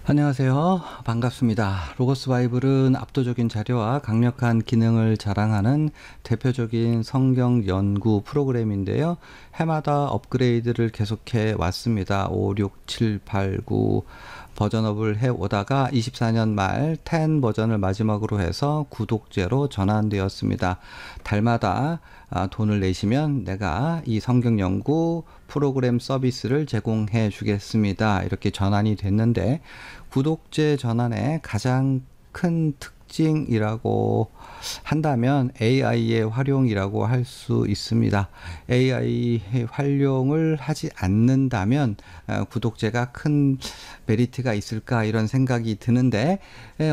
안녕하세요. 반갑습니다. 로고스 바이블은 압도적인 자료와 강력한 기능을 자랑하는 대표적인 성경 연구 프로그램인데요. 해마다 업그레이드를 계속해 왔습니다. 5, 6, 7, 8, 9 버전업을 해 오다가 24년 말 10 버전을 마지막으로 해서 구독제로 전환되었습니다. 달마다 돈을 내시면 내가 이 성경 연구 프로그램 서비스를 제공해 주겠습니다. 이렇게 전환이 됐는데, 구독제 전환의 가장 큰 특징이라고 한다면 AI의 활용이라고 할 수 있습니다. AI 활용을 하지 않는다면 구독제가 큰 메리트가 있을까, 이런 생각이 드는데,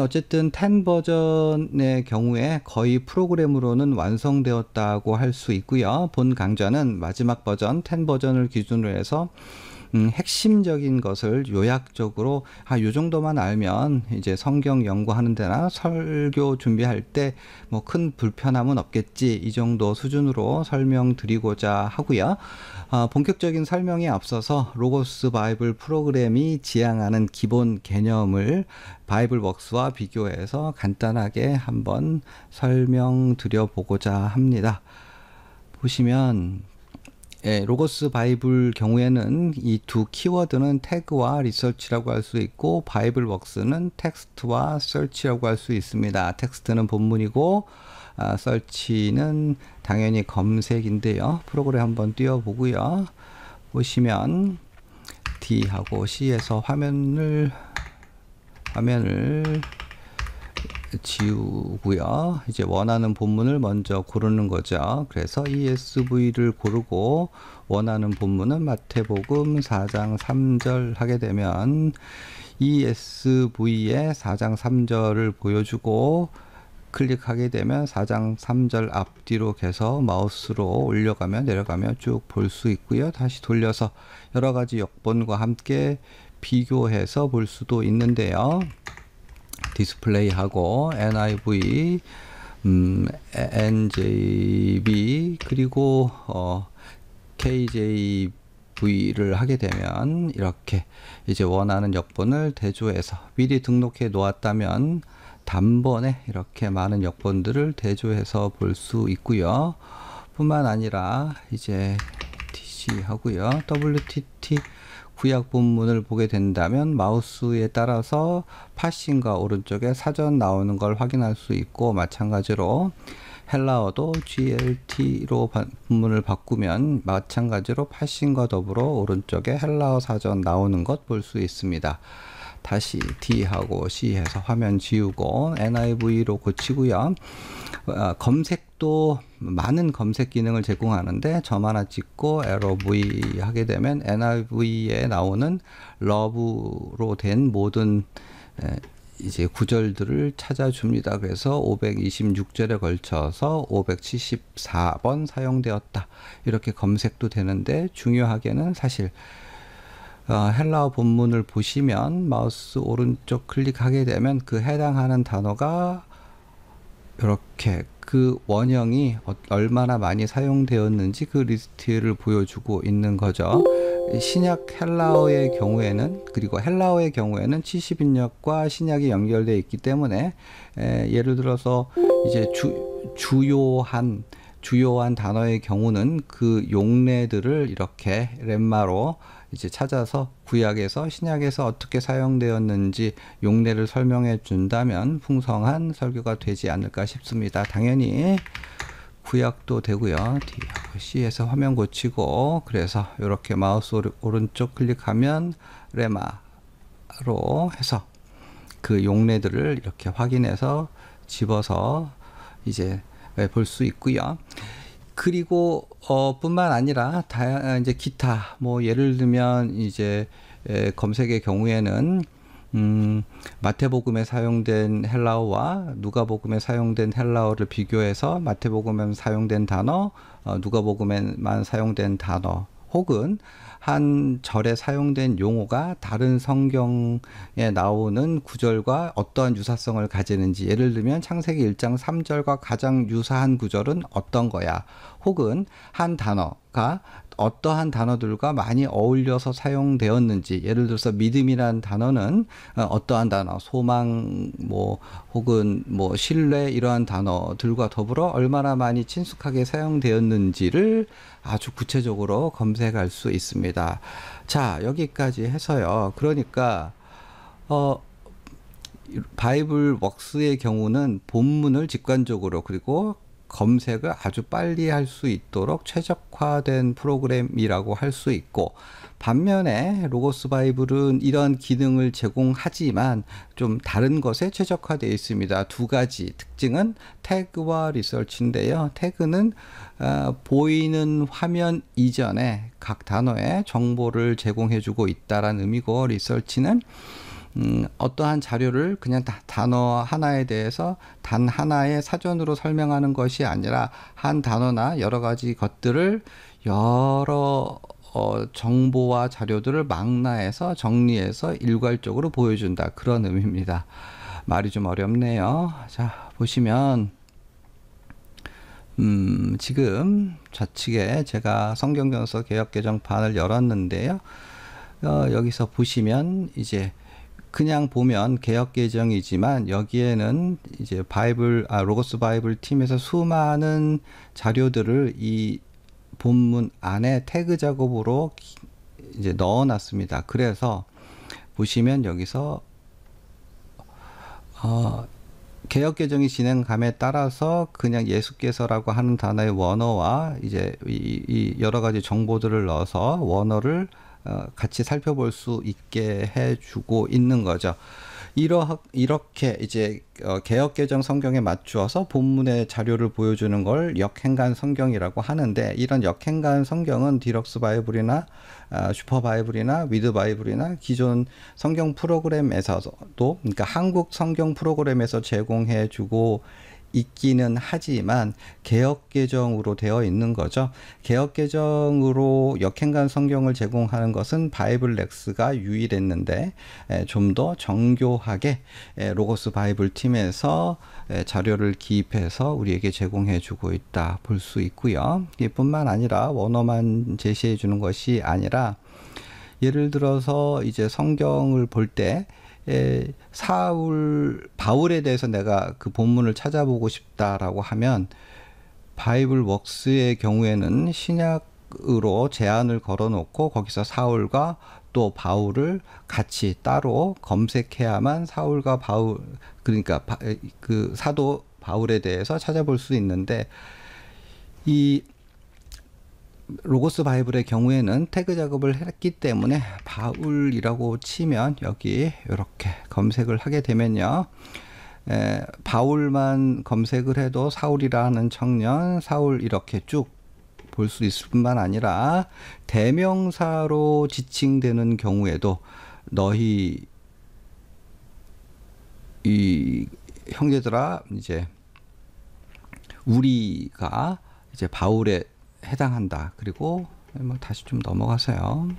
어쨌든 10 버전의 경우에 거의 프로그램으로는 완성되었다고 할 수 있고요. 본 강좌는 마지막 버전 10 버전을 기준으로 해서 핵심적인 것을 요약적으로 요 정도만 알면 이제 성경 연구하는 데나 설교 준비할 때 뭐 큰 불편함은 없겠지, 이 정도 수준으로 설명드리고자 하고요. 본격적인 설명에 앞서서 로고스 바이블 프로그램이 지향하는 기본 개념을 바이블웍스와 비교해서 간단하게 한번 설명드려 보고자 합니다. 보시면 로고스 바이블 경우에는 이 두 키워드는 태그와 리서치라고 할 수 있고, 바이블웍스는 텍스트와 서치라고 할 수 있습니다. 텍스트는 본문이고 서치는 당연히 검색인데요. 프로그램 한번 띄워보고요. 보시면 D하고 C에서 화면을 지우고요. 이제 원하는 본문을 먼저 고르는 거죠. 그래서 ESV를 고르고 원하는 본문은 마태복음 4장 3절 하게 되면 ESV의 4장 3절을 보여주고, 클릭하게 되면 4장 3절 앞뒤로 계속 마우스로 올려가면 내려가면 쭉 볼 수 있고요. 다시 돌려서 여러 가지 역본과 함께 비교해서 볼 수도 있는데요. 디스플레이하고 NIV, NJB 그리고 KJV를 하게 되면 이렇게 이제 원하는 역본을 대조해서 미리 등록해 놓았다면 단번에 이렇게 많은 역본들을 대조해서 볼 수 있고요. 뿐만 아니라 이제 TC 하고요. WTT 구약 본문을 보게 된다면 마우스에 따라서 파싱과 오른쪽에 사전 나오는 걸 확인할 수 있고, 마찬가지로 헬라어도 GLT로 본문을 바꾸면 마찬가지로 파싱과 더불어 오른쪽에 헬라어 사전 나오는 것 볼 수 있습니다. 다시 D하고 C 해서 화면 지우고 NIV로 고치고요. 검색도 많은 검색 기능을 제공하는데 점 하나 찍고 에러 V 하게 되면 NIV에 나오는 러브로 된 모든 이제 구절들을 찾아줍니다. 그래서 526절에 걸쳐서 574번 사용되었다, 이렇게 검색도 되는데, 중요하게는 사실 헬라어 본문을 보시면 마우스 오른쪽 클릭하게 되면 그 해당하는 단어가 이렇게 그 원형이 얼마나 많이 사용되었는지 그 리스트를 보여주고 있는 거죠. 신약 헬라어의 경우에는, 그리고 헬라어의 경우에는 70인역과 신약이 연결되어 있기 때문에 예를 들어서 이제 주요한 단어의 경우는 그 용례들을 이렇게 렘마로 이제 찾아서 구약에서 신약에서 어떻게 사용되었는지 용례를 설명해 준다면 풍성한 설교가 되지 않을까 싶습니다. 당연히 구약도 되고요. D하고 C에서 화면 고치고, 그래서 이렇게 마우스 오른쪽 클릭하면 레마로 해서 그 용례들을 이렇게 확인해서 집어서 이제 볼 수 있고요. 그리고 뿐만 아니라 이제 기타, 뭐 예를 들면 이제 검색의 경우에는 마태복음에 사용된 헬라어와 누가복음에 사용된 헬라어를 비교해서 마태복음에 사용된 단어, 누가복음에만 사용된 단어, 혹은 한 절에 사용된 용어가 다른 성경에 나오는 구절과 어떠한 유사성을 가지는지, 예를 들면 창세기 1장 3절과 가장 유사한 구절은 어떤 거야, 혹은 한 단어, 단어가 어떠한 단어들과 많이 어울려서 사용되었는지, 예를 들어서 믿음이라는 단어는 어떠한 단어, 소망, 뭐 혹은 뭐 신뢰, 이러한 단어들과 더불어 얼마나 많이 친숙하게 사용되었는지를 아주 구체적으로 검색할 수 있습니다. 자, 여기까지 해서요. 그러니까 바이블 웍스의 경우는 본문을 직관적으로 그리고 검색을 아주 빨리 할 수 있도록 최적화된 프로그램이라고 할 수 있고, 반면에 로고스 바이블은 이런 기능을 제공하지만 좀 다른 것에 최적화되어 있습니다. 두 가지 특징은 태그와 리서치인데요. 태그는 보이는 화면 이전에 각 단어에 정보를 제공해주고 있다라는 의미고, 리서치는 어떠한 자료를 그냥 단어 하나에 대해서 단 하나의 사전으로 설명하는 것이 아니라 한 단어나 여러 가지 것들을 여러 정보와 자료들을 망라해서 정리해서 일괄적으로 보여준다, 그런 의미입니다. 말이 좀 어렵네요. 자, 보시면 지금 좌측에 제가 성경전서 개역개정판을 열었는데요. 여기서 보시면 이제 그냥 보면 개역개정이지만 여기에는 이제 로고스 바이블 팀에서 수많은 자료들을 이 본문 안에 태그 작업으로 이제 넣어놨습니다. 그래서 보시면 여기서 개역개정이 진행감에 따라서 그냥 예수께서라고 하는 단어의 원어와 이제 이 여러 가지 정보들을 넣어서 원어를 같이 살펴볼 수 있게 해주고 있는 거죠. 이렇게 이제 개역개정 성경에 맞추어서 본문의 자료를 보여주는 걸 역행간 성경이라고 하는데, 이런 역행간 성경은 디럭스 바이블이나 슈퍼 바이블이나 위드 바이블이나 기존 성경 프로그램에서도, 그러니까 한국 성경 프로그램에서 제공해주고 있기는 하지만 개역개정으로 되어 있는 거죠. 개역개정으로 역행간 성경을 제공하는 것은 바이블렉스가 유일했는데, 좀 더 정교하게 로고스 바이블 팀에서 자료를 기입해서 우리에게 제공해 주고 있다 볼 수 있고요. 이뿐만 아니라 원어만 제시해 주는 것이 아니라, 예를 들어서 이제 성경을 볼때 바울에 대해서 내가 그 본문을 찾아보고 싶다라고 하면, 바이블 웍스의 경우에는 신약으로 제한을 걸어놓고 거기서 사울과 또 바울을 같이 따로 검색해야만 사울과 바울, 그러니까 그 사도 바울에 대해서 찾아볼 수 있는데, 이 로고스 바이블의 경우에는 태그 작업을 했기 때문에 바울이라고 치면 여기 이렇게 검색을 하게 되면요, 바울만 검색을 해도 사울이라는 청년, 사울 이렇게 쭉 볼 수 있을 뿐만 아니라 대명사로 지칭되는 경우에도 너희 이 형제들아, 이제 우리가 이제 바울의 해당한다. 그리고 뭐 다시 좀 넘어가세요.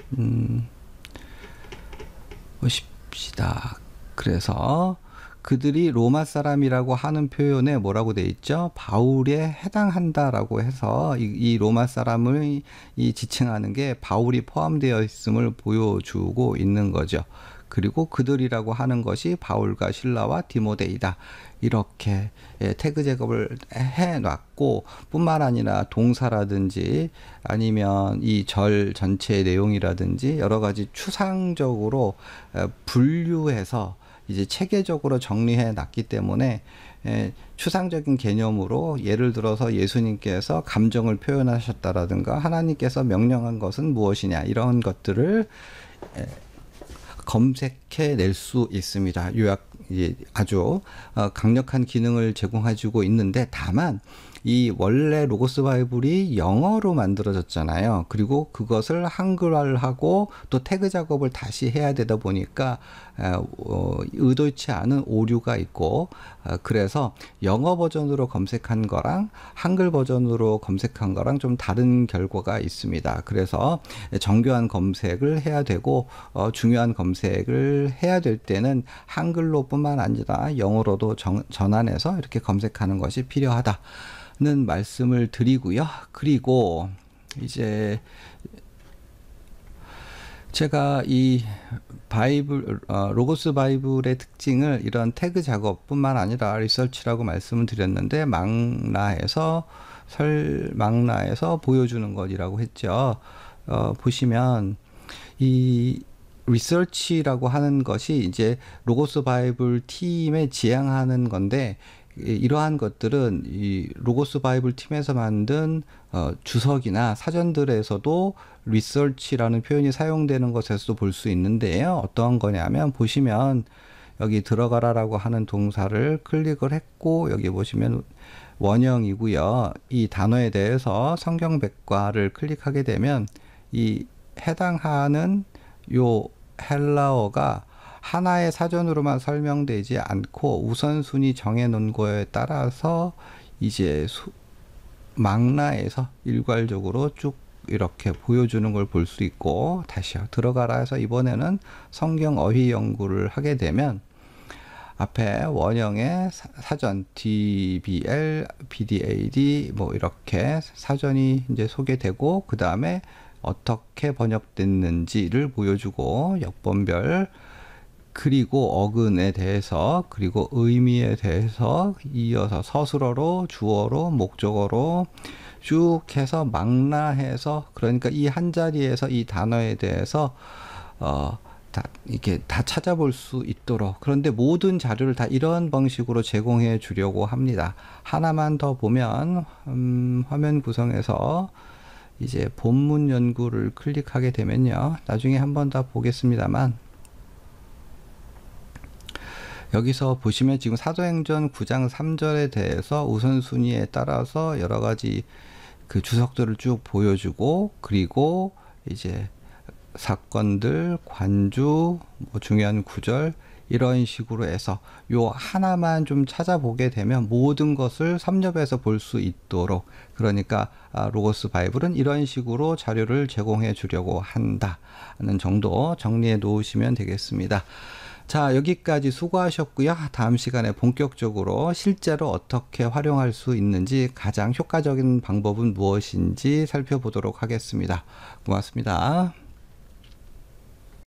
보십시다. 그래서 그들이 로마 사람이라고 하는 표현에 뭐라고 돼 있죠? 바울에 해당한다라고 해서 이 로마 사람을 지칭하는 게 바울이 포함되어 있음을 보여주고 있는 거죠. 그리고 그들이라고 하는 것이 바울과 실라와 디모데이다. 이렇게 태그 작업을 해놨고, 뿐만 아니라 동사라든지 아니면 이 절 전체의 내용이라든지 여러 가지 추상적으로 분류해서 이제 체계적으로 정리해 놨기 때문에, 추상적인 개념으로 예를 들어서 예수님께서 감정을 표현하셨다라든가 하나님께서 명령한 것은 무엇이냐, 이런 것들을 검색해 낼 수 있습니다. 아주 강력한 기능을 제공해주고 있는데, 다만 이 원래 로고스 바이블이 영어로 만들어졌잖아요. 그리고 그것을 한글화하고 또 태그 작업을 다시 해야 되다 보니까 의도치 않은 오류가 있고, 그래서 영어 버전으로 검색한 거랑 한글 버전으로 검색한 거랑 좀 다른 결과가 있습니다. 그래서 정교한 검색을 해야 되고, 중요한 검색을 해야 될 때는 한글로 뿐만 아니라 영어로도 전환해서 이렇게 검색하는 것이 필요하다는 말씀을 드리고요. 그리고 이제 제가 이 바이블, 로고스 바이블의 특징을 이런 태그 작업뿐만 아니라 리서치라고 말씀을 드렸는데 망라해서 보여주는 것이라고 했죠. 보시면 이 리서치라고 하는 것이 이제 로고스 바이블 팀에 지향하는 건데, 이러한 것들은 이 로고스 바이블 팀에서 만든 주석이나 사전들에서도 리서치라는 표현이 사용되는 것에서도 볼 수 있는데요. 어떤 거냐면 보시면 여기 들어가라라고 하는 동사를 클릭을 했고, 여기 보시면 원형이고요. 이 단어에 대해서 성경 백과를 클릭하게 되면 이 해당하는 요 헬라어가 하나의 사전으로만 설명되지 않고 우선순위 정해놓은 거에 따라서 이제 망라에서 일괄적으로 쭉 이렇게 보여주는 걸 볼 수 있고, 다시요 들어가라 해서 이번에는 성경 어휘 연구를 하게 되면 앞에 원형의 사전 DBL, BDAD 뭐 이렇게 사전이 이제 소개되고, 그 다음에 어떻게 번역됐는지를 보여주고, 역번별, 그리고 어근에 대해서, 그리고 의미에 대해서 이어서 서술어로, 주어로, 목적어로 쭉 해서 망라해서, 그러니까 이 한 자리에서 이 단어에 대해서 이렇게 다 찾아볼 수 있도록, 그런데 모든 자료를 다 이런 방식으로 제공해 주려고 합니다. 하나만 더 보면 화면 구성에서 이제 본문 연구를 클릭하게 되면요, 나중에 한번 더 보겠습니다만, 여기서 보시면 지금 사도행전 9장 3절에 대해서 우선순위에 따라서 여러 가지 그 주석들을 쭉 보여주고, 그리고 이제 사건들, 관주, 뭐 중요한 구절, 이런 식으로 해서 요 하나만 좀 찾아보게 되면 모든 것을 섭렵해서 볼 수 있도록, 그러니까 로고스 바이블은 이런 식으로 자료를 제공해 주려고 한다는 정도 정리해 놓으시면 되겠습니다. 자, 여기까지 수고하셨고요. 다음 시간에 본격적으로 실제로 어떻게 활용할 수 있는지, 가장 효과적인 방법은 무엇인지 살펴보도록 하겠습니다. 고맙습니다.